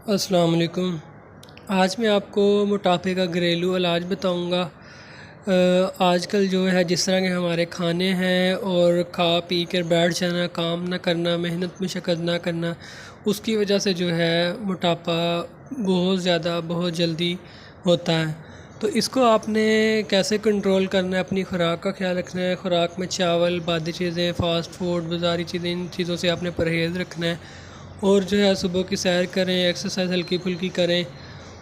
अस्सलाम वालेकुम। आज मैं आपको मोटापे का घरेलू इलाज बताऊंगा। आजकल जो है जिस तरह के हमारे खाने हैं और खा पी कर बैठ जाना, काम ना करना, मेहनत मशक्क़त ना करना, उसकी वजह से जो है मोटापा बहुत जल्दी होता है। तो इसको आपने कैसे कंट्रोल करना है, अपनी ख़ुराक का ख्याल रखना है। ख़ुराक में चावल, बादी चीज़ें, फ़ास्ट फूड, बाज़ारी चीज़ें, इन चीज़ों से आपने परहेज़ रखना है। और जो है सुबह की सैर करें, एक्सरसाइज हल्की फुल्की करें।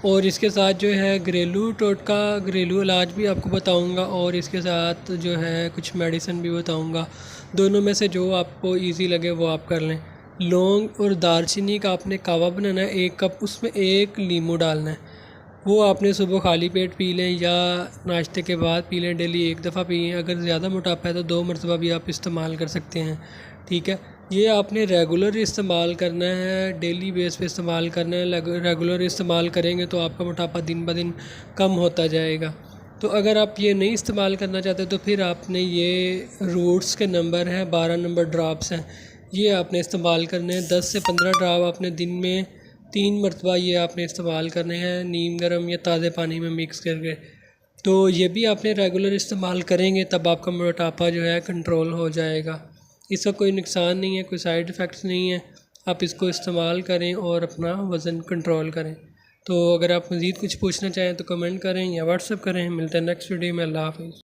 और इसके साथ जो है घरेलू टोटका, घरेलू इलाज भी आपको बताऊंगा और इसके साथ जो है कुछ मेडिसिन भी बताऊंगा। दोनों में से जो आपको इजी लगे वो आप कर लें। लौंग और दालचीनी का आपने कावा बनाना है 1 कप, उसमें 1 नींबू डालना है। वो आपने सुबह खाली पेट पी लें या नाश्ते के बाद पी लें। डेली 1 दफ़ा पिएँ। अगर ज़्यादा मोटापा है तो 2 मरतबा भी आप इस्तेमाल कर सकते हैं। ठीक है, ये आपने रेगुलर इस्तेमाल करना है, डेली बेस पे इस्तेमाल करना है। रेगुलर इस्तेमाल करेंगे तो आपका मोटापा दिन ब दिन कम होता जाएगा। तो अगर आप ये नहीं इस्तेमाल करना चाहते तो फिर आपने ये रूट्स के नंबर हैं, 12 नंबर ड्रॉप्स हैं, ये आपने इस्तेमाल करने हैं। 10 से 15 ड्रॉप आपने दिन में 3 मरतबा ये आपने इस्तेमाल करने हैं, नीम गर्म या ताज़े पानी में मिक्स करके। तो ये भी आपने रेगुलर इस्तेमाल करेंगे तब आपका मोटापा जो है कंट्रोल हो जाएगा। इसका कोई नुकसान नहीं है, कोई साइड इफ़ेक्ट्स नहीं है। आप इसको इस्तेमाल करें और अपना वज़न कंट्रोल करें। तो अगर आप मज़ीद कुछ पूछना चाहें तो कमेंट करें या व्हाट्सएप करें। मिलते हैं नेक्स्ट वीडियो में। अल्लाह हाफ़िज़।